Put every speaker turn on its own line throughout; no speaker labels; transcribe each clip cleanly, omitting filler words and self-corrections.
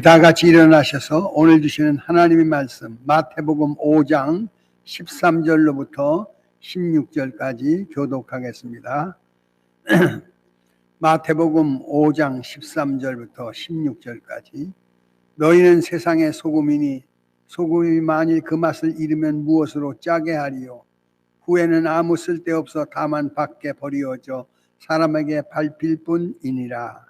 다 같이 일어나셔서 오늘 주시는 하나님의 말씀 마태복음 5장 13절로부터 16절까지 교독하겠습니다. 마태복음 5장 13절부터 16절까지. 너희는 세상의 소금이니 소금이 만일 그 맛을 잃으면 무엇으로 짜게 하리요? 후에는 아무 쓸데없어 다만 밖에 버리어져 사람에게 밟힐 뿐이니라.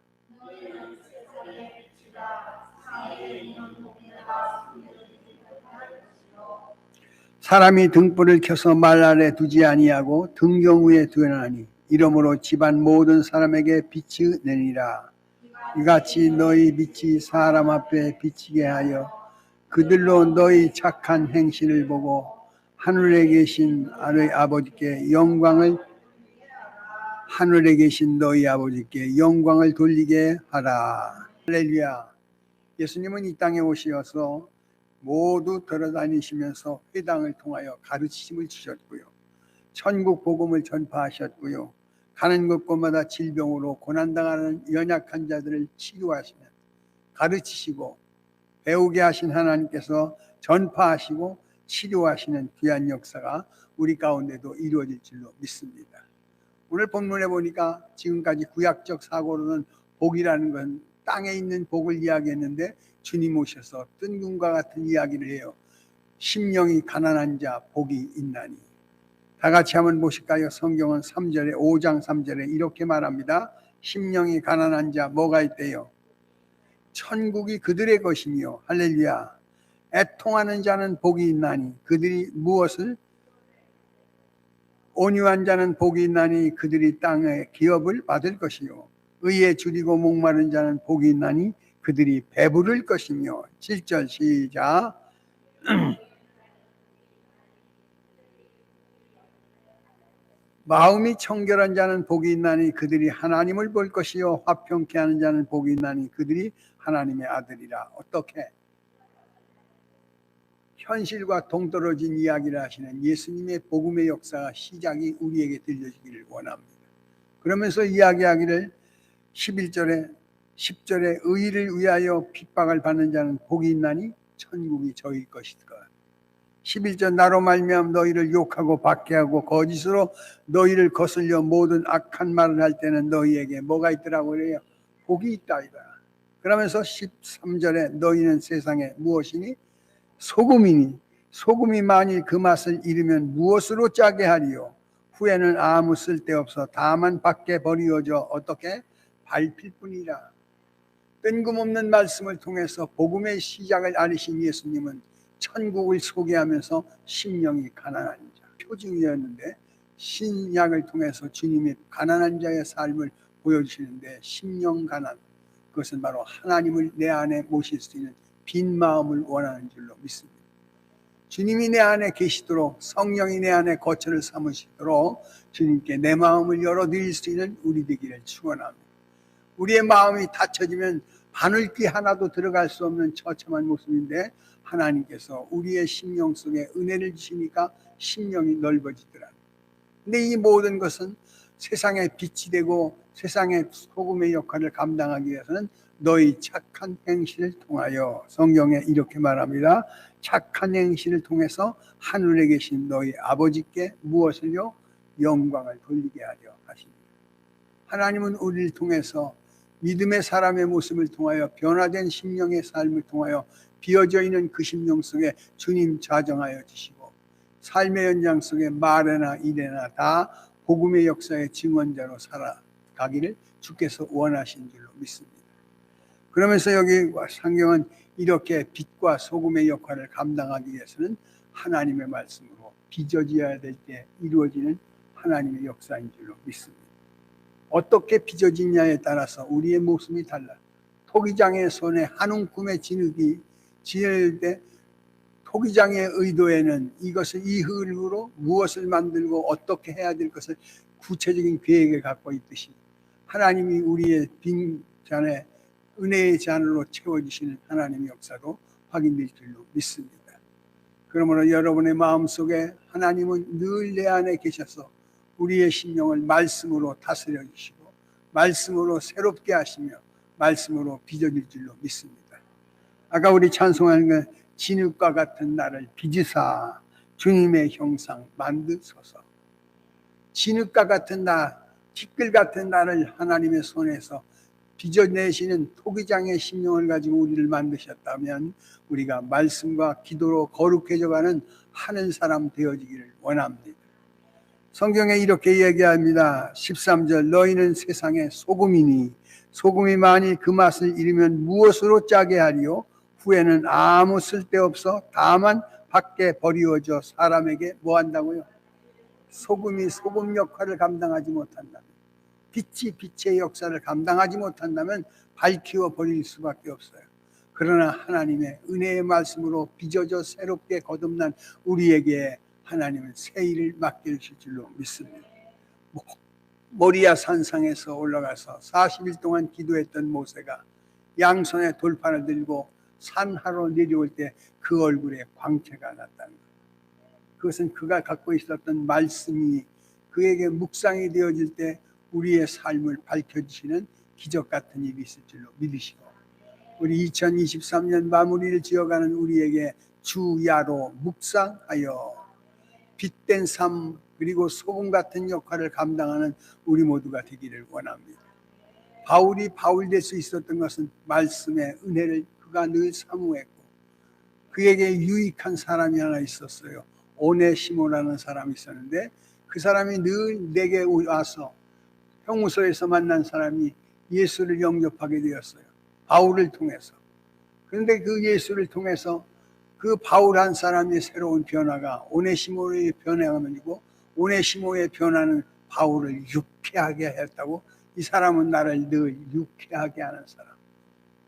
사람이 등불을 켜서 말 아래 두지 아니하고 등경 위에 두나니 이러므로 집안 모든 사람에게 빛이 내니라. 이같이 너희 빛이 사람 앞에 비치게 하여 그들로 너희 착한 행실을 보고 하늘에 계신 너희 아버지께 영광을 돌리게 하라. 할렐루야. 예수님은 이 땅에 오셔서 모두 돌아다니시면서 회당을 통하여 가르치심을 주셨고요. 천국 복음을 전파하셨고요. 가는 곳곳마다 질병으로 고난당하는 연약한 자들을 치료하시며 가르치시고 배우게 하신 하나님께서 전파하시고 치료하시는 귀한 역사가 우리 가운데도 이루어질 줄로 믿습니다. 오늘 본문에 보니까 지금까지 구약적 사고로는 복이라는 건 땅에 있는 복을 이야기했는데 주님 오셔서 뜬금과 같은 이야기를 해요. 심령이 가난한 자 복이 있나니. 다 같이 한번 보실까요? 성경은 3절에 5장 3절에 이렇게 말합니다. 심령이 가난한 자 뭐가 있대요? 천국이 그들의 것이며. 할렐루야. 애통하는 자는 복이 있나니 그들이 무엇을? 온유한 자는 복이 있나니 그들이 땅의 기업을 받을 것이요. 의에 줄이고 목마른 자는 복이 있나니 그들이 배부를 것이며. 7절 시작. 마음이 청결한 자는 복이 있나니 그들이 하나님을 볼 것이요. 화평케 하는 자는 복이 있나니 그들이 하나님의 아들이라. 어떻게? 현실과 동떨어진 이야기를 하시는 예수님의 복음의 역사가 시작이 우리에게 들려지기를 원합니다. 그러면서 이야기하기를 11절에 10절에 의를 위하여 핍박을 받는 자는 복이 있나니 천국이 저희 것이다. 11절 나로 말미암아 너희를 욕하고 박해하고 거짓으로 너희를 거슬려 모든 악한 말을 할 때는 너희에게 뭐가 있더라고 그래요? 복이 있다이다. 그러면서 13절에 너희는 세상에 무엇이니? 소금이니 소금이 만일 그 맛을 잃으면 무엇으로 짜게 하리요? 후에는 아무 쓸데없어 다만 밖에 버리어져 어떻게? 밟힐 뿐이라. 뜬금없는 말씀을 통해서 복음의 시작을 알리신 예수님은 천국을 소개하면서 심령이 가난한 자 표징이었는데 신약을 통해서 주님이 가난한 자의 삶을 보여주시는데 심령 가난, 그것은 바로 하나님을 내 안에 모실 수 있는 빈 마음을 원하는 줄로 믿습니다. 주님이 내 안에 계시도록 성령이 내 안에 거처를 삼으시도록 주님께 내 마음을 열어드릴 수 있는 우리 되기를 축원합니다. 우리의 마음이 닫혀지면 바늘귀 하나도 들어갈 수 없는 처참한 모습인데 하나님께서 우리의 심령 속에 은혜를 주시니까 심령이 넓어지더라. 근데 이 모든 것은 세상의 빛이 되고 세상의 소금의 역할을 감당하기 위해서는 너희 착한 행실을 통하여, 성경에 이렇게 말합니다. 착한 행실을 통해서 하늘에 계신 너희 아버지께 무엇을요? 영광을 돌리게 하려 하십니다. 하나님은 우리를 통해서 믿음의 사람의 모습을 통하여 변화된 심령의 삶을 통하여 비어져 있는 그 심령 속에 주님 자정하여 주시고 삶의 연장 속에 말에나 일에나 다 복음의 역사의 증언자로 살아가기를 주께서 원하신 줄로 믿습니다. 그러면서 여기 성경은 이렇게 빛과 소금의 역할을 감당하기 위해서는 하나님의 말씀으로 빚어져야 될 때 이루어지는 하나님의 역사인 줄로 믿습니다. 어떻게 빚어지냐에 따라서 우리의 모습이 달라. 토기장의 손에 한 움큼의 진흙이 지을 때 토기장의 의도에는 이것을 이 흙으로 무엇을 만들고 어떻게 해야 될 것을 구체적인 계획을 갖고 있듯이 하나님이 우리의 빈 잔에 은혜의 잔으로 채워주시는 하나님의 역사도 확인될 줄로 믿습니다. 그러므로 여러분의 마음속에 하나님은 늘 내 안에 계셔서 우리의 심령을 말씀으로 다스려 주시고 말씀으로 새롭게 하시며 말씀으로 빚어질 줄로 믿습니다. 아까 우리 찬송하는 그 진흙과 같은 나를 빚으사 주님의 형상 만드소서. 진흙과 같은 나, 티끌 같은 나를 하나님의 손에서 빚어내시는 토기장의 심령을 가지고 우리를 만드셨다면 우리가 말씀과 기도로 거룩해져가는 하는 사람 되어지기를 원합니다. 성경에 이렇게 얘기합니다. 13절 너희는 세상의 소금이니 소금이 만일 그 맛을 잃으면 무엇으로 짜게 하리요? 후에는 아무 쓸데없어 다만 밖에 버리워져 사람에게 뭐 한다고요? 소금이 소금 역할을 감당하지 못한다면, 빛이 빛의 역사를 감당하지 못한다면 밝히워 버릴 수밖에 없어요. 그러나 하나님의 은혜의 말씀으로 빚어져 새롭게 거듭난 우리에게 하나님은 새 일을 맡겨주실 줄로 믿습니다. 모리아 산상에서 올라가서 40일 동안 기도했던 모세가 양손에 돌판을 들고 산하로 내려올 때 그 얼굴에 광채가 났다는 것. 그것은 그가 갖고 있었던 말씀이 그에게 묵상이 되어질 때 우리의 삶을 밝혀주시는 기적 같은 일이 있을 줄로 믿으시고, 우리 2023년 마무리를 지어가는 우리에게 주야로 묵상하여 빛된 삶 그리고 소금 같은 역할을 감당하는 우리 모두가 되기를 원합니다. 바울이 바울 될 수 있었던 것은 말씀의 은혜를 그가 늘 사모했고, 그에게 유익한 사람이 하나 있었어요. 오네시모라는 사람이 있었는데 그 사람이 늘 내게 와서 형무소에서 만난 사람이 예수를 영접하게 되었어요. 바울을 통해서. 그런데 그 예수를 통해서 그 바울 한 사람의 새로운 변화가 오네시모의 변화가 오네시모의 변화는 바울을 유쾌하게 했다고. 이 사람은 나를 늘 유쾌하게 하는 사람.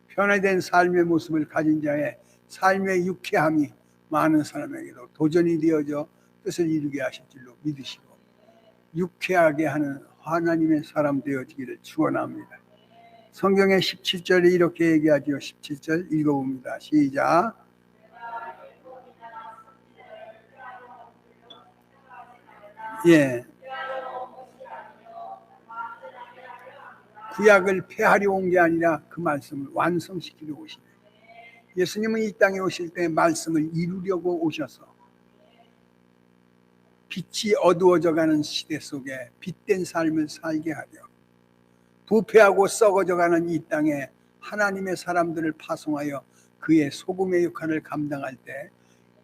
변화된 삶의 모습을 가진 자의 삶의 유쾌함이 많은 사람에게도 도전이 되어져 뜻을 이루게 하실 줄로 믿으시고 유쾌하게 하는 하나님의 사람 되어지기를 축원합니다. 성경의 17절에 이렇게 얘기하죠. 17절 읽어봅니다. 시작. 예. 구약을 폐하려 온 게 아니라 그 말씀을 완성시키려 오시네. 예수님은 이 땅에 오실 때 말씀을 이루려고 오셔서 빛이 어두워져가는 시대 속에 빛된 삶을 살게 하려, 부패하고 썩어져가는 이 땅에 하나님의 사람들을 파송하여 그의 소금의 역할을 감당할 때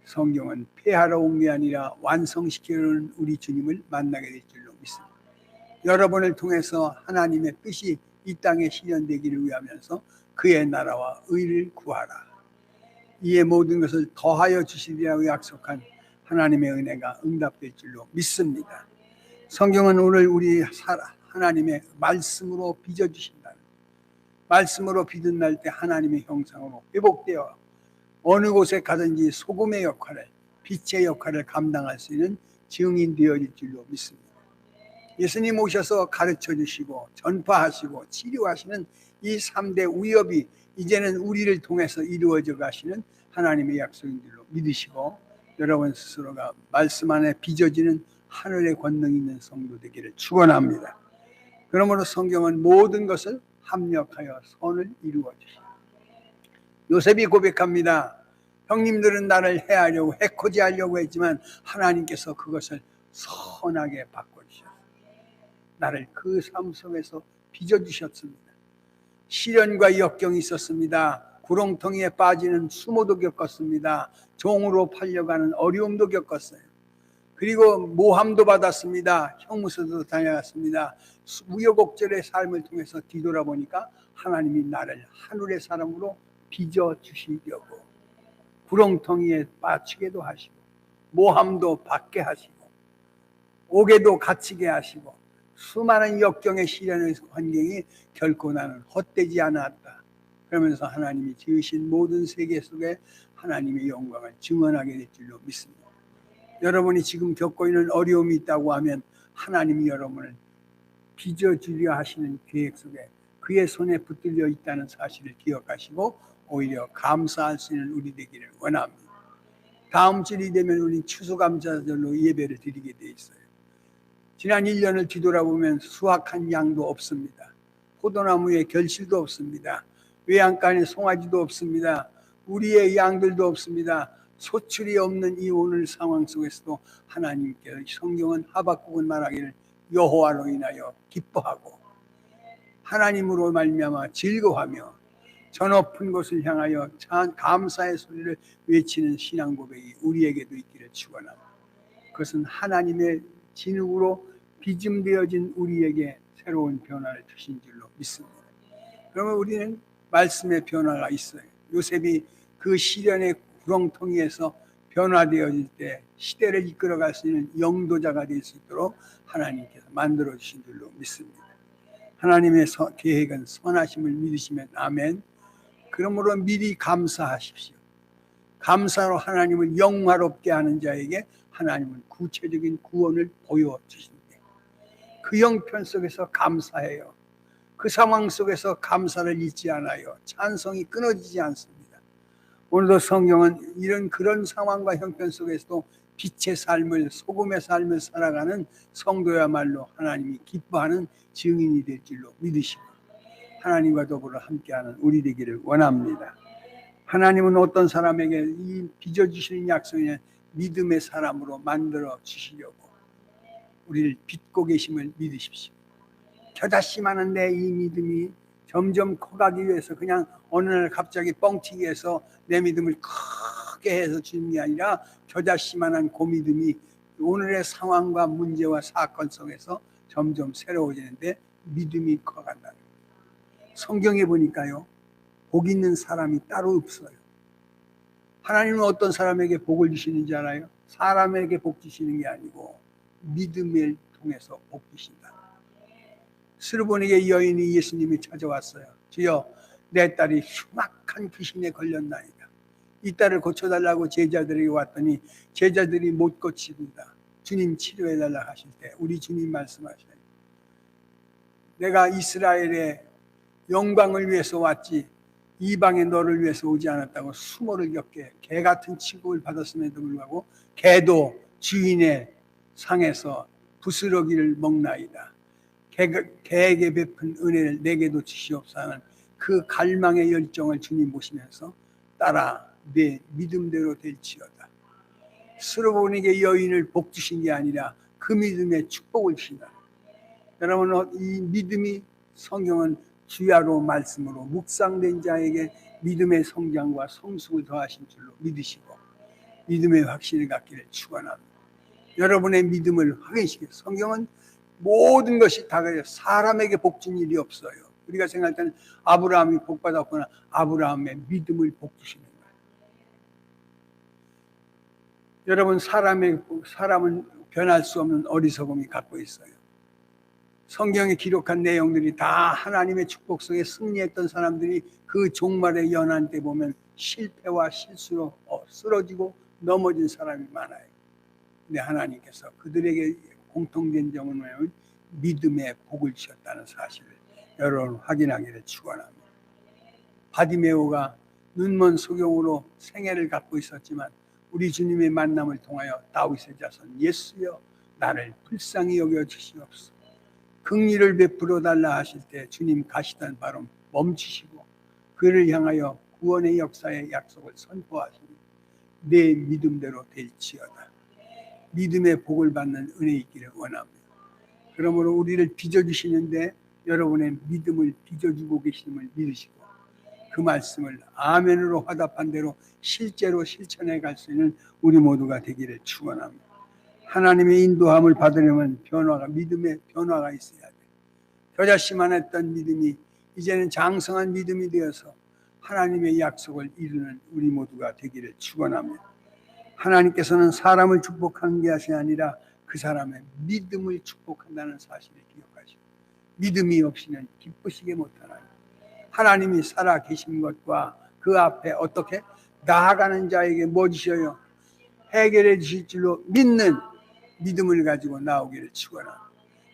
성경은 폐하러 온 게 아니라 완성시키려는 우리 주님을 만나게 될 줄로 믿습니다. 여러분을 통해서 하나님의 뜻이 이 땅에 실현되기를 위하면서 그의 나라와 의를 구하라. 이에 모든 것을 더하여 주시리라고 약속한 하나님의 은혜가 응답될 줄로 믿습니다. 성경은 오늘 우리 하나님의 말씀으로 빚어주신다는, 말씀으로 빚은 날 때 하나님의 형상으로 회복되어 어느 곳에 가든지 소금의 역할을, 빛의 역할을 감당할 수 있는 증인 되어질 줄로 믿습니다. 예수님 오셔서 가르쳐 주시고 전파하시고 치료하시는 이 3대 위협이 이제는 우리를 통해서 이루어져 가시는 하나님의 약속인 줄로 믿으시고 여러분 스스로가 말씀 안에 빚어지는 하늘의 권능 있는 성도 되기를 축원합니다. 그러므로 성경은 모든 것을 합력하여 선을 이루어 주시고, 요셉이 고백합니다. 형님들은 나를 해하려고 해코지하려고 했지만 하나님께서 그것을 선하게 바꿔주셨어요. 나를 그 삶 속에서 빚어주셨습니다. 시련과 역경이 있었습니다. 구렁텅이에 빠지는 수모도 겪었습니다. 종으로 팔려가는 어려움도 겪었어요. 그리고 모함도 받았습니다. 형무소도 다녀갔습니다. 우여곡절의 삶을 통해서 뒤돌아보니까 하나님이 나를 하늘의 사람으로 빚어주시려고 구렁텅이에 빠지게도 하시고 모함도 받게 하시고 옥에도 갇히게 하시고 수많은 역경의 시련의 환경이 결코 나는 헛되지 않았다. 그러면서 하나님이 지으신 모든 세계 속에 하나님의 영광을 증언하게 될 줄로 믿습니다. 여러분이 지금 겪고 있는 어려움이 있다고 하면 하나님이 여러분을 빚어주려 하시는 계획 속에 그의 손에 붙들려 있다는 사실을 기억하시고 오히려 감사할 수 있는 우리 되기를 원합니다. 다음 주일이 되면 우리 추수감사절로 예배를 드리게 돼 있어요. 지난 1년을 뒤돌아보면 수확한 양도 없습니다. 포도나무에 결실도 없습니다. 외양간에 송아지도 없습니다. 우리의 양들도 없습니다. 소출이 없는 이 오늘 상황 속에서도 하나님께 성경은 하박국은 말하기를 여호와로 인하여 기뻐하고 하나님으로 말미암아 즐거워하며 저 높은 곳을 향하여 감사의 소리를 외치는 신앙 고백이 우리에게도 있기를 축원합니다. 그것은 하나님의 진흙으로 빚음되어진 우리에게 새로운 변화를 주신 줄로 믿습니다. 그러면 우리는 말씀의 변화가 있어요. 요셉이 그 시련의 구렁텅이에서 변화되어질 때 시대를 이끌어갈 수 있는 영도자가 될 수 있도록 하나님께서 만들어 주신 줄로 믿습니다. 하나님의 계획은 선하심을 믿으시면 아멘. 그러므로 미리 감사하십시오. 감사로 하나님을 영화롭게 하는 자에게 하나님은 구체적인 구원을 보여주신대. 그 형편 속에서 감사해요. 그 상황 속에서 감사를 잊지 않아요. 찬송이 끊어지지 않습니다. 오늘도 성경은 이런 그런 상황과 형편 속에서도 빛의 삶을, 소금의 삶을 살아가는 성도야말로 하나님이 기뻐하는 증인이 될 줄로 믿으시고 하나님과 더불어 함께하는 우리 되기를 원합니다. 하나님은 어떤 사람에게 이 빚어주시는 약속에 믿음의 사람으로 만들어 주시려고 우리를 빚고 계심을 믿으십시오. 겨자씨만한데 이 믿음이 점점 커가기 위해서 그냥 어느 날 갑자기 뻥튀기 해서 내 믿음을 크게 해서 주는 게 아니라 겨자씨만한 그 믿음이 오늘의 상황과 문제와 사건 속에서 점점 새로워지는데 믿음이 커간다는 거예요. 성경에 보니까요, 복 있는 사람이 따로 없어요. 하나님은 어떤 사람에게 복을 주시는지 알아요? 사람에게 복 주시는 게 아니고 믿음을 통해서 복 주신다. 스르보니게 여인이 예수님이 찾아왔어요. 주여, 내 딸이 흉악한 귀신에 걸렸나이다. 이 딸을 고쳐달라고 제자들에게 왔더니 제자들이 못 고칩니다. 주님 치료해달라 하실 때 우리 주님 말씀하셔요. 내가 이스라엘의 영광을 위해서 왔지 이방의 너를 위해서 오지 않았다고 수모를 겪게 개 같은 취급을 받았음에도 불구하고 개도 주인의 상에서 부스러기를 먹나이다. 개에게 베푼 은혜를 내게도 주시옵소서 하는 그 갈망의 열정을 주님 보시면서 따라 내 믿음대로 될지어다. 스로보니게 여인을 복 주신 게 아니라 그 믿음에 축복을 주신다. 여러분, 이 믿음이 성경은 주야로 말씀으로 묵상된 자에게 믿음의 성장과 성숙을 더하신 줄로 믿으시고 믿음의 확신을 갖기를 축원합니다. 여러분의 믿음을 확인시켜요. 성경은 모든 것이 다 그래요. 사람에게 복 준 일이 없어요. 우리가 생각할 때는 아브라함이 복 받았구나. 아브라함의 믿음을 복 주시는 거예요. 여러분, 사람은 변할 수 없는 어리석음이 갖고 있어요. 성경에 기록한 내용들이 다 하나님의 축복 속에 승리했던 사람들이 그 종말의 연한 때 보면 실패와 실수로 쓰러지고 넘어진 사람이 많아요. 근데 하나님께서 그들에게 공통된 점은 뭐냐면 믿음의 복을 주셨다는 사실을 여러분 확인하기를 축원합니다. 바디메오가 눈먼 소경으로 생애를 갖고 있었지만 우리 주님의 만남을 통하여 다윗의 자손 예수여 나를 불쌍히 여겨 주시옵소서. 긍휼을 베풀어 달라 하실 때 주님 가시던 발음 멈추시고 그를 향하여 구원의 역사의 약속을 선포하시니 내 믿음대로 될지어다. 믿음의 복을 받는 은혜 있기를 원합니다. 그러므로 우리를 빚어주시는데 여러분의 믿음을 빚어주고 계심을 믿으시고 그 말씀을 아멘으로 화답한 대로 실제로 실천해 갈 수 있는 우리 모두가 되기를 축원합니다. 하나님의 인도함을 받으려면 믿음의 변화가 있어야 돼. 겨자씨만 했던 믿음이 이제는 장성한 믿음이 되어서 하나님의 약속을 이루는 우리 모두가 되기를 축원합니다. 하나님께서는 사람을 축복하는 것이 아니라 그 사람의 믿음을 축복한다는 사실을 기억하시고 믿음이 없이는 기쁘시게 못하나니 하나님이 살아 계신 것과 그 앞에 어떻게 나아가는 자에게 뭐 주셔요? 해결해 주실 줄로 믿는 믿음을 가지고 나오기를 축원합니다.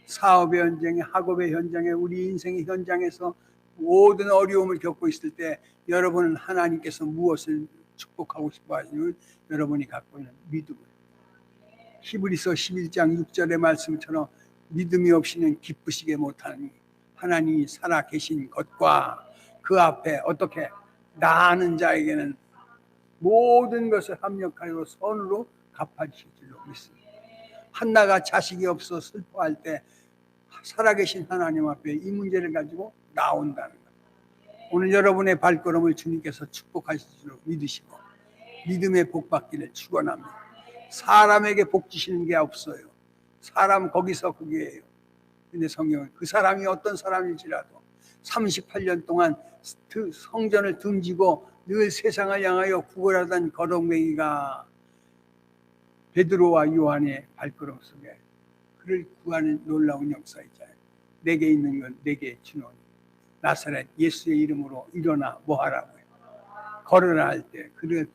사업의 현장에, 학업의 현장에, 우리 인생의 현장에서 모든 어려움을 겪고 있을 때 여러분은 하나님께서 무엇을 축복하고 싶어 하시는 여러분이 갖고 있는 믿음을 히브리서 11장 6절의 말씀처럼 믿음이 없이는 기쁘시게 못하니 하나님이 살아 계신 것과 그 앞에 어떻게 나아가는 자에게는 모든 것을 합력하여 선으로 갚아주실 줄로 믿습니다. 한나가 자식이 없어 슬퍼할 때 살아계신 하나님 앞에 이 문제를 가지고 나온다는 것. 오늘 여러분의 발걸음을 주님께서 축복하실 줄로 믿으시고 믿음의 복 받기를 축원합니다. 사람에게 복 주시는 게 없어요. 사람 거기서 그게예요. 근데 성경은 그 사람이 어떤 사람일지라도 38년 동안 성전을 등지고 늘 세상을 향하여 구걸하던 거렁뱅이가 베드로와 요한의 발걸음 속에 그를 구하는 놀라운 역사 있잖아요. 내게 있는 건 내게 주노니 나사렛 예수의 이름으로 일어나 뭐하라고요. 걸으라 할 때 그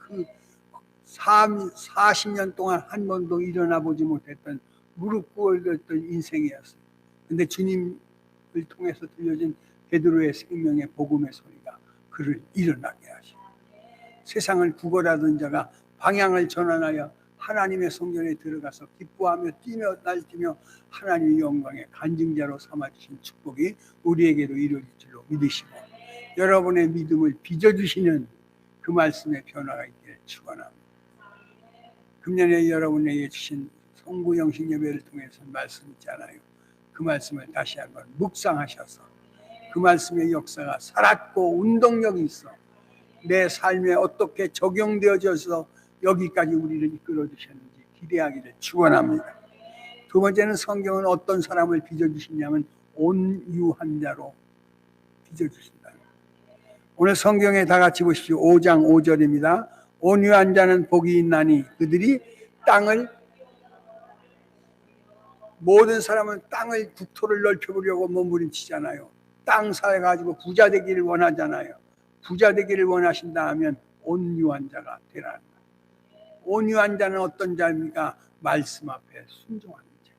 40년 동안 한 번도 일어나 보지 못했던 무릎 꿇었던 인생이었어요. 근데 주님을 통해서 들려진 베드로의 생명의 복음의 소리가 그를 일어나게 하시고 세상을 구걸하던 자가 방향을 전환하여 하나님의 성전에 들어가서 기뻐하며 뛰며 날뛰며 하나님의 영광의 간증자로 삼아주신 축복이 우리에게도 이루어질 줄로 믿으시고 여러분의 믿음을 빚어주시는 그 말씀의 변화가 있기를 축원합니다. 금년에 여러분에게 주신 성부 영신 예배를 통해서 말씀 있잖아요. 그 말씀을 다시 한번 묵상하셔서 그 말씀의 역사가 살았고 운동력이 있어 내 삶에 어떻게 적용되어져서 여기까지 우리를 이끌어 주셨는지 기대하기를 축원합니다. 두 번째는 성경은 어떤 사람을 빚어주시냐면 온유한 자로 빚어주신다. 오늘 성경에 다 같이 보십시오. 5장 5절입니다. 온유한 자는 복이 있나니 그들이 땅을 모든 사람은 땅을 국토를 넓혀보려고 몸부림치잖아요. 땅 사가지고 부자 되기를 원하잖아요. 부자 되기를 원하신다 하면 온유한 자가 되라는 거예요. 온유한 자는 어떤 자입니까? 말씀 앞에 순종하는 자.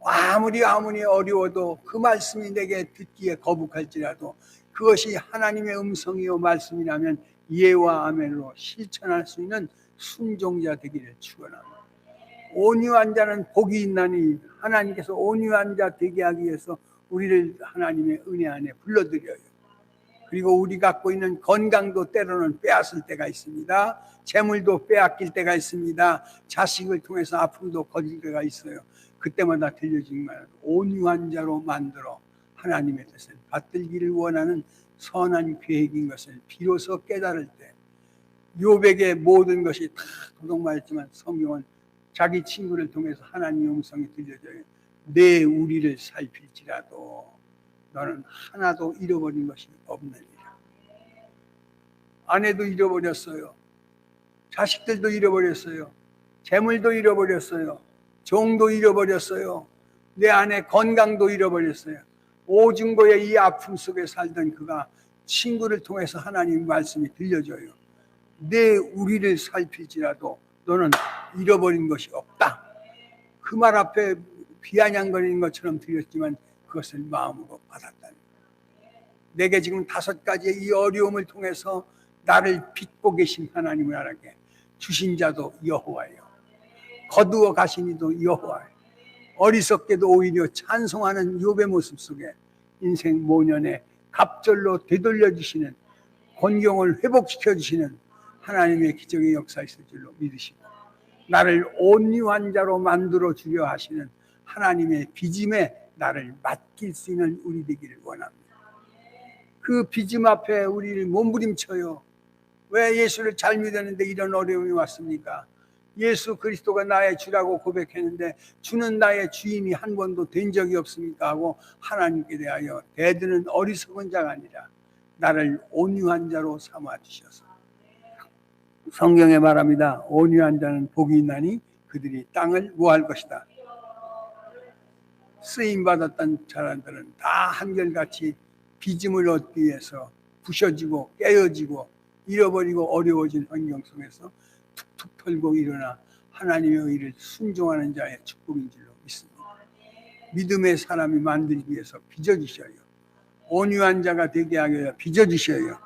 아무리 어려워도 그 말씀이 내게 듣기에 거북할지라도 그것이 하나님의 음성이요 말씀이라면 예와 아멘으로 실천할 수 있는 순종자 되기를 축원합니다. 온유한 자는 복이 있나니 하나님께서 온유한 자 되게 하기 위해서 우리를 하나님의 은혜 안에 불러들여요. 그리고 우리 갖고 있는 건강도 때로는 빼앗을 때가 있습니다. 재물도 빼앗길 때가 있습니다. 자식을 통해서 아픔도 거질 때가 있어요. 그때마다 들려지기만 온유한 자로 만들어 하나님의 뜻을 받들기를 원하는 선한 계획인 것을 비로소 깨달을 때 욥에게 모든 것이 다 도둑맞았지만 성경은 자기 친구를 통해서 하나님의 음성이 들려져요. 내 우리를 살필지라도 너는 하나도 잃어버린 것이 없느니라. 아내도 잃어버렸어요. 자식들도 잃어버렸어요. 재물도 잃어버렸어요. 종도 잃어버렸어요. 내 안에 건강도 잃어버렸어요. 오중고의 이 아픔 속에 살던 그가 친구를 통해서 하나님의 말씀이 들려줘요. 내 우리를 살필지라도 너는 잃어버린 것이 없다. 그 말 앞에 비아냥거리는 것처럼 들렸지만 그것을 마음으로 받았다는 거예요. 내게 지금 5가지의 이 어려움을 통해서 나를 빚고 계신 하나님을 알게 주신 자도 여호와예요. 거두어 가신 이도 여호와예요. 어리석게도 오히려 찬송하는 욥의 모습 속에 인생 모년에 갑절로 되돌려 주시는 권경을 회복시켜 주시는 하나님의 기적의 역사 있을 줄로 믿으시고 나를 온유한 자로 만들어 주려 하시는 하나님의 빚음에 나를 맡길 수 있는 우리 되기를 원합니다. 그 빚음 앞에 우리를 몸부림쳐요. 왜 예수를 잘 믿었는데 이런 어려움이 왔습니까? 예수 그리스도가 나의 주라고 고백했는데 주는 나의 주인이 한 번도 된 적이 없습니까? 하고 하나님께 대하여 대드는 어리석은 자가 아니라 나를 온유한 자로 삼아주셔서 성경에 말합니다. 온유한 자는 복이 있나니 그들이 땅을 뭐할 것이다. 쓰임받았던 사람들은 다 한결같이 빚음을 얻기 위해서 부셔지고 깨어지고 잃어버리고 어려워진 환경 속에서 툭툭 털고 일어나 하나님의 의를 순종하는 자의 축복인 줄로 믿습니다. 믿음의 사람이 만들기 위해서 빚어주셔요. 온유한 자가 되게 하기 위해 빚어주셔요.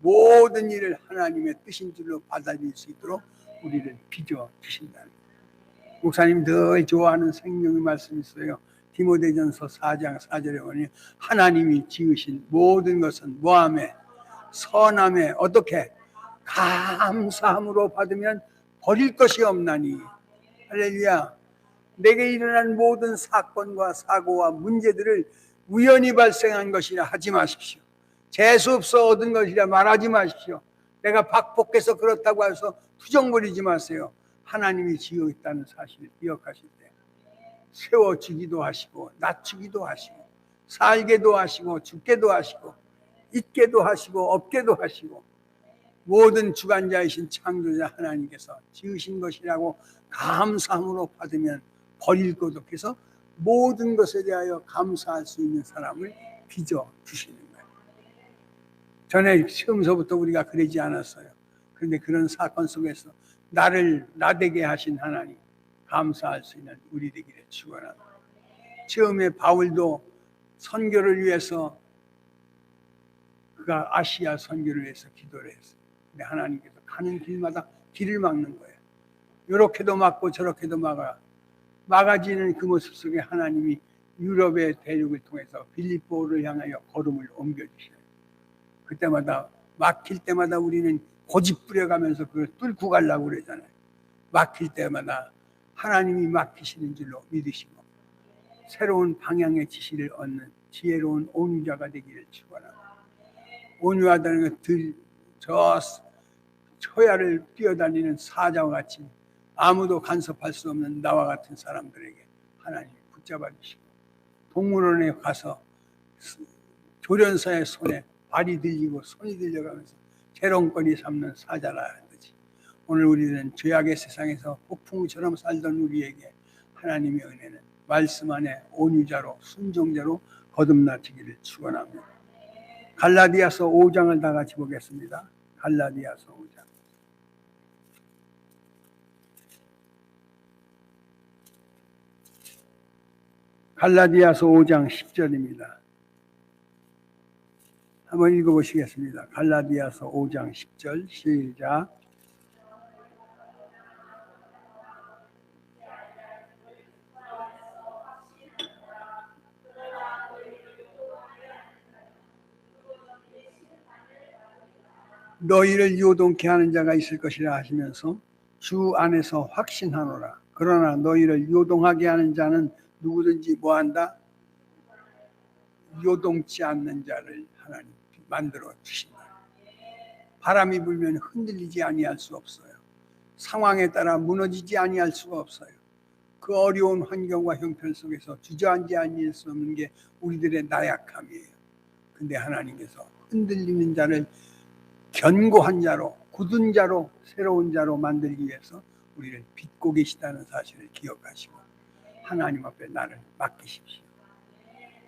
모든 일을 하나님의 뜻인 줄로 받아들일 수 있도록 우리를 빚어주신다는 거예요. 목사님 늘 좋아하는 생명의 말씀이 있어요. 디모데전서 4장 4절에 보니 하나님이 지으신 모든 것은 뭐하매 선함에 어떻게 감사함으로 받으면 버릴 것이 없나니. 할렐루야. 내게 일어난 모든 사건과 사고와 문제들을 우연히 발생한 것이라 하지 마십시오. 재수 없어 얻은 것이라 말하지 마십시오. 내가 박복해서 그렇다고 해서 투정 부리지 마세요. 하나님이 지어있다는 사실을 기억하실 때 세워주기도 하시고 낮추기도 하시고 살게도 하시고 죽게도 하시고 있게도 하시고 없게도 하시고 모든 주관자이신 창조자 하나님께서 지으신 것이라고 감사함으로 받으면 버릴 것 없어서 모든 것에 대하여 감사할 수 있는 사람을 빚어주시는 거예요. 전에 처음서부터 우리가 그러지 않았어요. 그런데 그런 사건 속에서 나를 나되게 하신 하나님 감사할 수 있는 우리 되기를 축원합니다. 처음에 바울도 선교를 위해서 그가 아시아 선교를 위해서 기도를 했어요. 근데 하나님께서 가는 길마다 길을 막는 거예요. 이렇게도 막고 저렇게도 막아지는 그 모습 속에 하나님이 유럽의 대륙을 통해서 빌립보를 향하여 걸음을 옮겨주셔요. 그때마다 막힐 때마다 우리는 고집 부려가면서 그걸 뚫고 가려고 그러잖아요. 막힐 때마다 하나님이 막히시는 줄로 믿으시고 새로운 방향의 지시를 얻는 지혜로운 온유자가 되기를 축원합니다. 온유하다는 것들 저 초야를 뛰어다니는 사자와 같이 아무도 간섭할 수 없는 나와 같은 사람들에게 하나님이 붙잡아 주시고 동물원에 가서 조련사의 손에 발이 들리고 손이 들려가면서 재롱거리 삼는 사자라 하듯이 오늘 우리는 죄악의 세상에서 폭풍우처럼 살던 우리에게 하나님의 은혜는 말씀 안에 온유자로 순종자로 거듭나시기를 축원합니다. 갈라디아서 5장을 다 같이 보겠습니다. 갈라디아서 5장. 갈라디아서 5장 10절입니다. 한번 읽어보시겠습니다. 갈라디아서 5장 10절 시작. 너희를 요동케 하는 자가 있을 것이라 하시면서 주 안에서 확신하노라. 그러나 너희를 요동하게 하는 자는 누구든지 뭐한다? 요동치 않는 자를 하나님 만들어 주신다. 바람이 불면 흔들리지 아니할 수 없어요. 상황에 따라 무너지지 아니할 수가 없어요. 그 어려운 환경과 형편 속에서 주저앉지 아니할 수 없는 게 우리들의 나약함이에요. 근데 하나님께서 흔들리는 자를 견고한 자로, 굳은 자로, 새로운 자로 만들기 위해서 우리를 빚고 계시다는 사실을 기억하시고 하나님 앞에 나를 맡기십시오.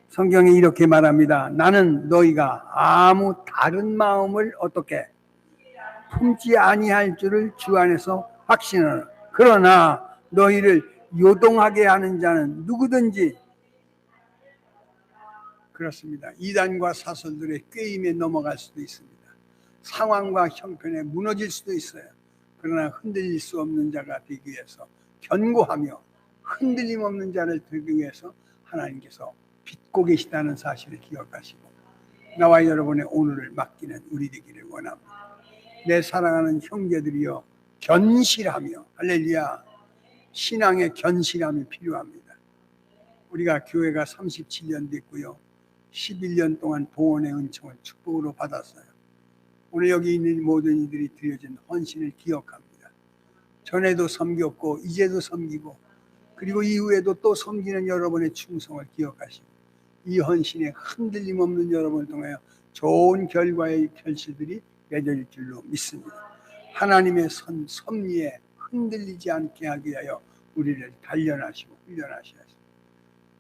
성경이 이렇게 말합니다. 나는 너희가 아무 다른 마음을 어떻게 품지 아니할 줄을 주 안에서 확신하노라. 그러나 너희를 요동하게 하는 자는 누구든지 그렇습니다. 이단과 사설들의 꾀임에 넘어갈 수도 있습니다. 상황과 형편에 무너질 수도 있어요. 그러나 흔들릴 수 없는 자가 되기 위해서 견고하며 흔들림 없는 자를 되기 위해서 하나님께서 빚고 계시다는 사실을 기억하시고 나와 여러분의 오늘을 맡기는 우리 되기를 원합니다. 내 사랑하는 형제들이여 견실하며 할렐루야 신앙의 견실함이 필요합니다. 우리가 교회가 37년 됐고요. 11년 동안 보원의 은총을 축복으로 받았어요. 오늘 여기 있는 모든 이들이 드려진 헌신을 기억합니다. 전에도 섬겼고 이제도 섬기고 그리고 이후에도 또 섬기는 여러분의 충성을 기억하시고 이 헌신에 흔들림 없는 여러분을 통하여 좋은 결과의 결실들이 맺어질 줄로 믿습니다. 하나님의 섭리에 흔들리지 않게 하기 위하여 우리를 단련하시고 훈련하시옵소서.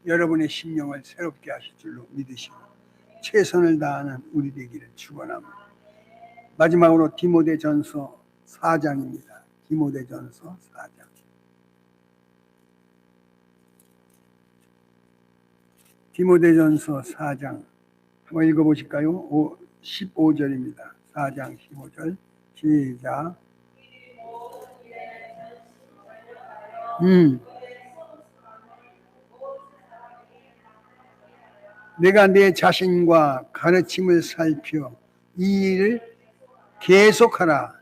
여러분의 심령을 새롭게 하실 줄로 믿으시고 최선을 다하는 우리 되기를 축원합니다. 마지막으로 디모데전서 4장입니다. 디모데전서 4장. 디모데전서 4장 한번 읽어보실까요? 15절입니다. 4장 15절 시작. 내가 내 자신과 가르침을 살펴 이 일을 계속하라.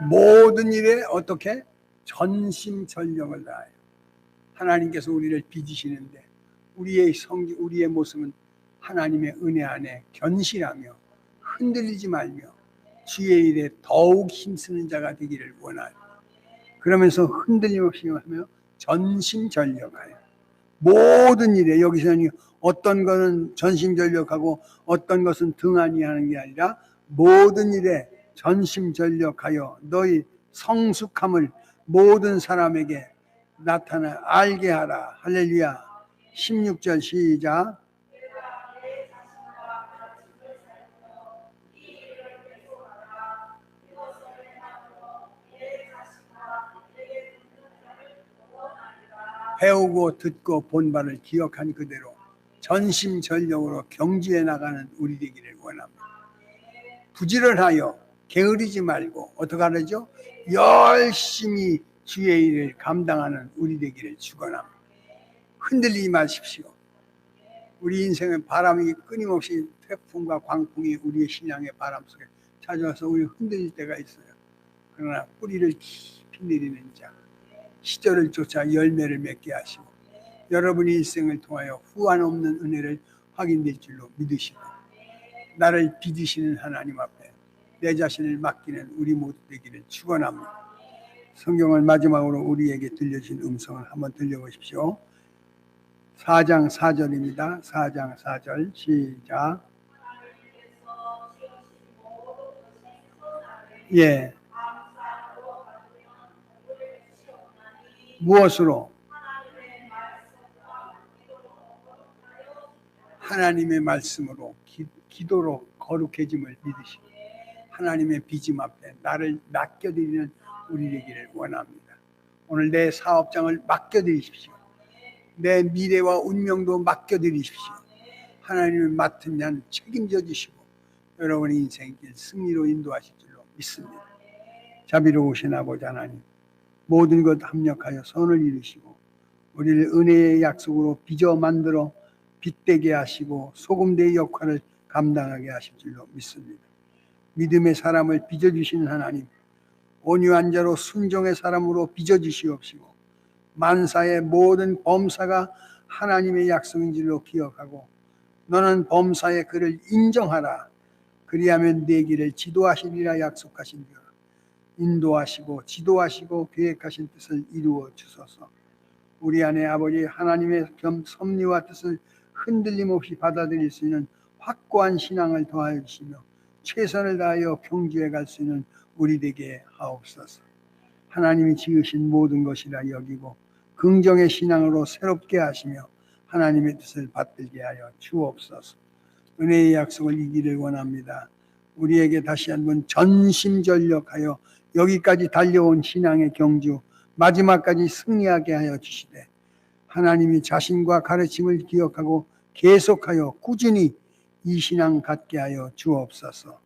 모든 일에 어떻게? 전심전력을 다하여. 하나님께서 우리를 빚으시는데 우리의 성기, 우리의 모습은 하나님의 은혜 안에 견실하며 흔들리지 말며 주의 일에 더욱 힘쓰는 자가 되기를 원하여. 그러면서 흔들림 없이 하며 전심전력하여. 모든 일에, 여기서는 어떤 것은 전심전력하고 어떤 것은 등한히 하는 게 아니라 모든 일에 전심전력하여 너희 성숙함을 모든 사람에게 나타나 알게 하라. 할렐루야. 16절 시작. 배우고 듣고 본 바를 기억한 그대로 전심전력으로 경주해 나가는 우리 되기를 원합니다. 부지런하여 게으르지 말고 어떻게 하죠? 열심히 주의 일을 감당하는 우리 되기를 축원합니다. 흔들리지 마십시오. 우리 인생은 바람이 끊임없이 태풍과 광풍이 우리의 신앙의 바람 속에 찾아와서 우리 흔들릴 때가 있어요. 그러나 뿌리를 깊이 내리는 자, 시절을 쫓아 열매를 맺게 하시고 여러분의 일생을 통하여 후한 없는 은혜를 확인될 줄로 믿으시고 나를 빚으시는 하나님 앞에 내 자신을 맡기는 우리 모두 되기를 축원합니다. 성경을 마지막으로 우리에게 들려주신 음성을 한번 들려보십시오. 4장 4절입니다. 4장 4절 시작. 예. 무엇으로? 하나님의 말씀으로 기도로 거룩해짐을 믿으시고 하나님의 빚음 앞에 나를 맡겨드리는 우리 되기를 원합니다. 오늘 내 사업장을 맡겨드리십시오. 내 미래와 운명도 맡겨드리십시오. 하나님을 맡은 자는 책임져 주시고 여러분의 인생길 승리로 인도하실 줄로 믿습니다. 자비로우신 아버지 하나님, 모든 것 합력하여 선을 이루시고 우리를 은혜의 약속으로 빚어 만들어 빚되게 하시고 소금대의 역할을 감당하게 하실 줄로 믿습니다. 믿음의 사람을 빚어주시는 하나님, 온유한 자로 순종의 사람으로 빚어주시옵시고 만사의 모든 범사가 하나님의 약속인 줄로 기억하고 너는 범사의 그를 인정하라. 그리하면 내 길을 지도하시리라 약속하신 줄 인도하시고 지도하시고 계획하신 뜻을 이루어 주소서. 우리 안에 아버지 하나님의 섭리와 뜻을 흔들림 없이 받아들일 수 있는 확고한 신앙을 더하여 주시며 최선을 다하여 경주해 갈 수 있는 우리 되게 하옵소서. 하나님이 지으신 모든 것이라 여기고 긍정의 신앙으로 새롭게 하시며 하나님의 뜻을 받들게 하여 주옵소서. 은혜의 약속을 이기를 원합니다. 우리에게 다시 한번 전심전력하여 여기까지 달려온 신앙의 경주 마지막까지 승리하게 하여 주시되 하나님이 자신과 가르침을 기억하고 계속하여 꾸준히 이 신앙 갖게 하여 주옵소서.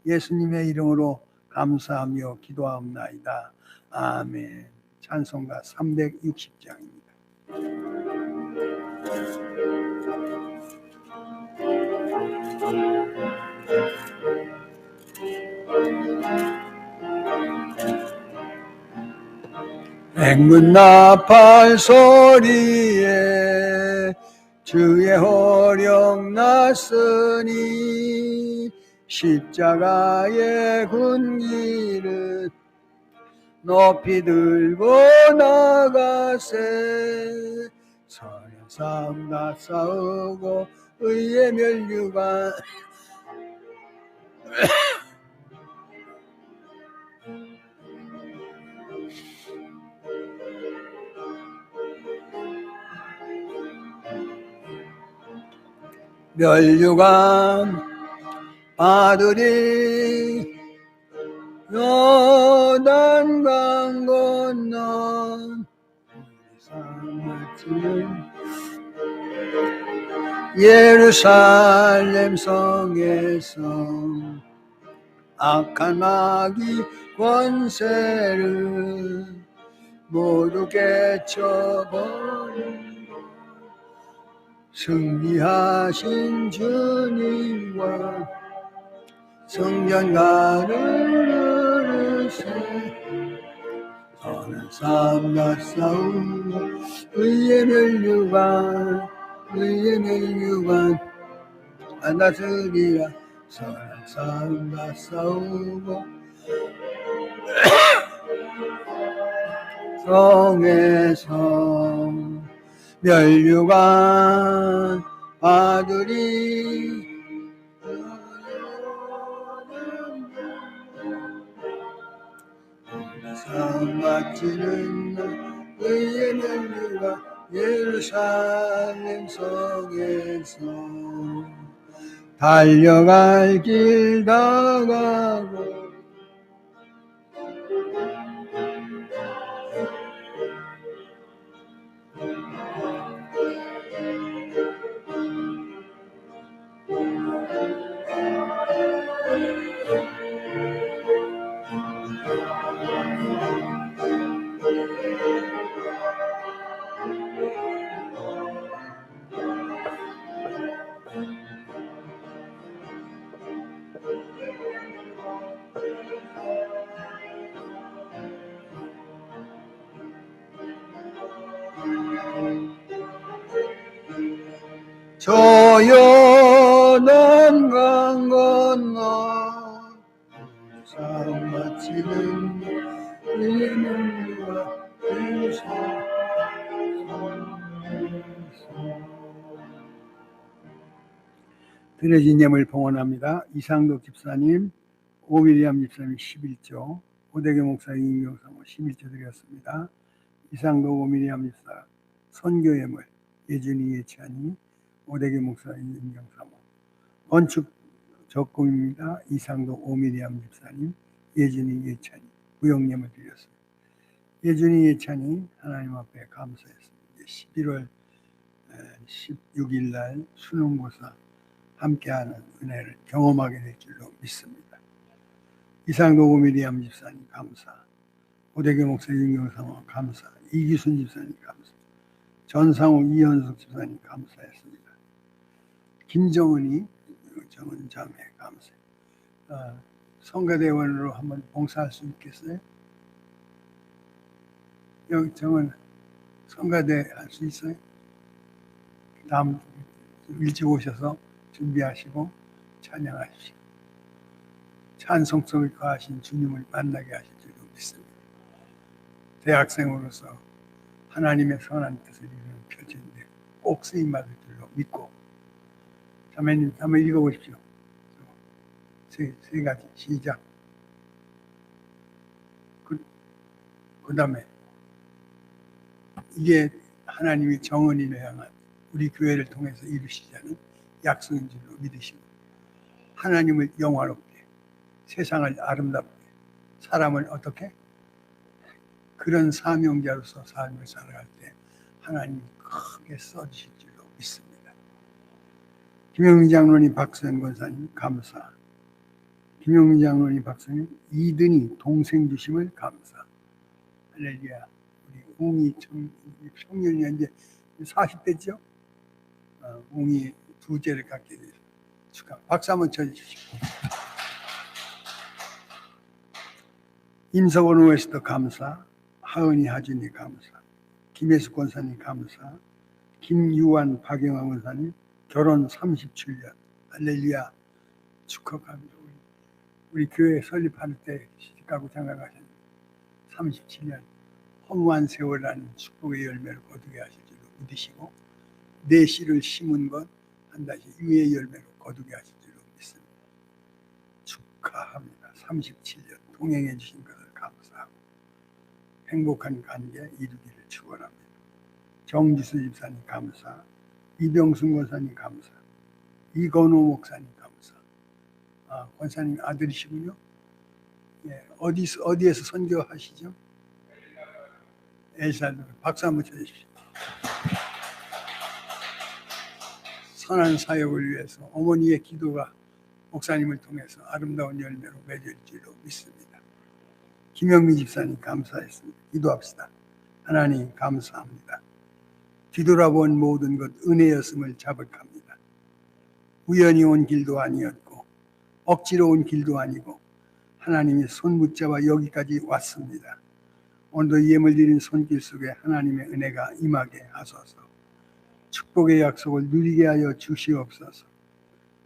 예수님의 이름으로 감사하며 기도하옵나이다. 아멘. 찬송가 360장입니다. 행군 나팔 소리에 주의 호령 났으니 십자가의 군기를 높이 들고 나가세. 선한 싸움 다 싸우고 의의 멸류관 멸류관 받으리. 요단강 건너 예루살렘 성에서 악한 마귀 권세를 모두 깨쳐버리고 승리하신 주님과 성전가를 흐르세 선한 삶과 싸우고 의의 멸류관 안 다스리라 선한 삶과 싸우고 성에서 멸류관 아들이 상 받지는 의의 멸류관 예루살렘 성에서 달려갈 길 다가고 조연한 강 건너 상 마치는 의문과 드려진 예물 봉헌합니다. 이상덕 집사님, 오미리암 집사님 11조, 오대교 목사 임경사모 11조 드렸습니다. 이상덕 오미리암 집사 선교 예물 예준이 예찬이 오대교 목사 임경사모 건축 적금입니다. 이상덕 오미리암 집사님 예준이 예찬이 구역 예물 드렸습니다. 예준이 예찬이 하나님 앞에 감사했습니다. 11월 16일 날 수능고사 함께하는 은혜를 경험하게 될 줄로 믿습니다. 이상도 오미리암 집사님 감사, 오대교 목사 윤경사모 감사, 이기순 집사님 감사, 전상우 이현숙 집사님 감사했습니다. 김정은이 정은 자매 감사. 성가대원으로 한번 봉사할 수 있겠어요? 여기 정은 성가대 할 수 있어요? 다음 일찍 오셔서 준비하시고 찬양하십시오. 찬송 속에 거하신 주님을 만나게 하실 줄로 믿습니다. 대학생으로서 하나님의 선한 뜻을 이루는 표지인데 꼭 쓰임받을 줄로 믿고 자매님 한번 읽어보십시오. 세 가지 시작. 그 다음에 이게 하나님이 정언인을 향한 우리 교회를 통해서 이루시자는 약속인 줄로 믿으시고 하나님을 영화롭게 세상을 아름답게 사람을 어떻게 그런 사명자로서 삶을 살아갈 때 하나님이 크게 써주실 줄로 믿습니다. 김영민 장로님 박수현 권사님 감사. 김영민 장로님 박수현 이든이 동생 주심을 감사. 할렐루야. 우리 웅이 청년이 이제 40대죠? 웅이 두째를 갖게 돼서 축하. 박수 한번 쳐주십시오. 임석원 오에스도 감사, 하은이 하준이 감사, 김혜숙 권사님 감사, 김유환 박영아 권사님 결혼 37년 할렐루야 축하합니다. 우리 교회 설립할 때 시집가고 장가가셨는데 37년 허무한 세월이라는 축복의 열매를 거두게 하실 줄로 믿으시고 내 씨를 심은 것 한 다시 유의 열매로 거두게 하실 줄로 믿습니다. 축하합니다. 37년 동행해 주신 것을 감사하고 행복한 관계 이루기를 축원합니다. 정지수 집사님 감사, 이병순 권사님 감사, 이건호 목사님 감사. 권사님 아들이시군요. 예, 어디에서 선교하시죠? 엘살도 박수 한번 쳐주십시오. 선한 사역을 위해서 어머니의 기도가 목사님을 통해서 아름다운 열매로 맺을 줄로 믿습니다. 김영미 집사님 감사했습니다. 기도합시다. 하나님 감사합니다. 뒤돌아본 모든 것 은혜였음을 자백합니다. 우연히 온 길도 아니었고 억지로 온 길도 아니고 하나님의 손 붙잡아 여기까지 왔습니다. 오늘도 예물 드린 손길 속에 하나님의 은혜가 임하게 하소서. 축복의 약속을 누리게 하여 주시옵소서.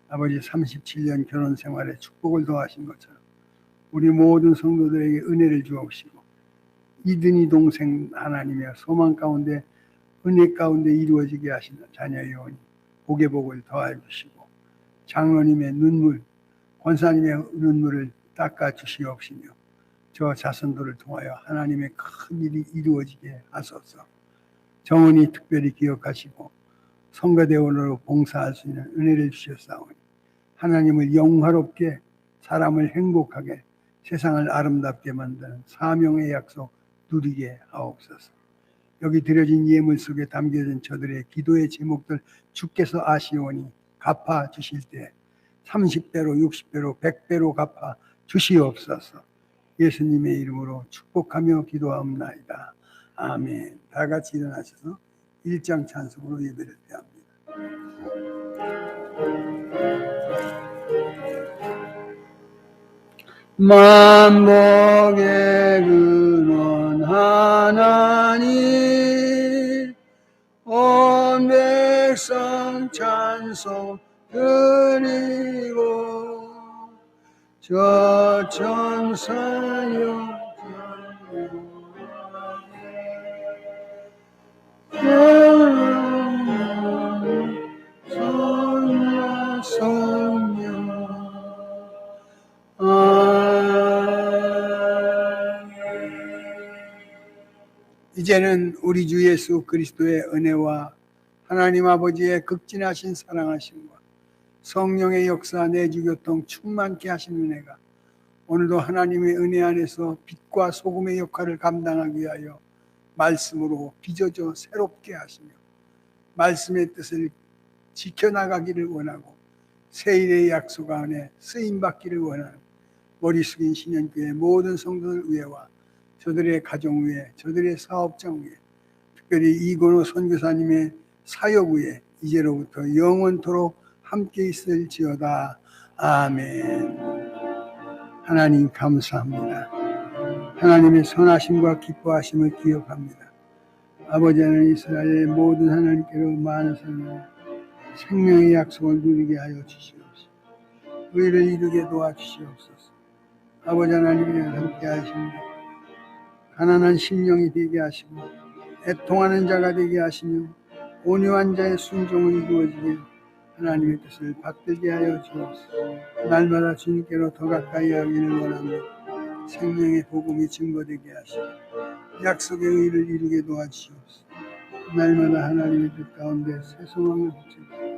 아버지 37년 결혼 생활에 축복을 더하신 것처럼 우리 모든 성도들에게 은혜를 주옵시고 이든이 동생 하나님의 소망 가운데 은혜 가운데 이루어지게 하시는 자녀의 영혼이 복의 복을 더하여 주시고 장로님의 눈물, 권사님의 눈물을 닦아 주시옵시며 저 자손들을 통하여 하나님의 큰 일이 이루어지게 하소서. 정은이 특별히 기억하시고 성가대원으로 봉사할 수 있는 은혜를 주셨사오니 하나님을 영화롭게 사람을 행복하게 세상을 아름답게 만드는 사명의 약속 누리게 하옵소서. 여기 드려진 예물 속에 담겨진 저들의 기도의 제목들 주께서 아시오니 갚아 주실 때 30배로 60배로 100배로 갚아 주시옵소서. 예수님의 이름으로 축복하며 기도하옵나이다. 아멘. 다 같이 일어나셔서 1장 찬송으로 예배를 드립니다. 만복의 근원 하나님 온 백성 찬송 드리고 저 천사여 이제는 우리 주 예수 그리스도의 은혜와 하나님 아버지의 극진하신 사랑하심과 성령의 역사 내주교통 충만케 하신 은혜가 오늘도 하나님의 은혜 안에서 빛과 소금의 역할을 감당하기 위하여 말씀으로 빚어져 새롭게 하시며 말씀의 뜻을 지켜나가기를 원하고 세일의 약속 안에 쓰임받기를 원하는 머리 숙인 신현교회 모든 성도들 위에와 저들의 가정 위에 저들의 사업장 위에 특별히 이건호 선교사님의 사역 위에 이제로부터 영원토록 함께 있을지어다. 아멘. 하나님 감사합니다. 하나님의 선하심과 기뻐하심을 기억합니다. 아버지 하나님 이스라엘의 모든 하나님께로 많은 사람을 생명의 약속을 누리게 하여 주시옵소서. 의를 이루게 도와주시옵소서. 아버지 하나님이 함께 하십니다. 가난한 심령이 되게 하시고 애통하는 자가 되게 하시며 온유한 자의 순종을 이루어지게 하나님의 뜻을 받들게 하여 주옵소서. 날마다 주님께로 더 가까이 하기를 원합니다. 생명의 복음이 증거되게 하시고 약속의 의를 이루게 도와주시옵소서. 날마다 하나님의 뜻 가운데 새 소망을 붙이고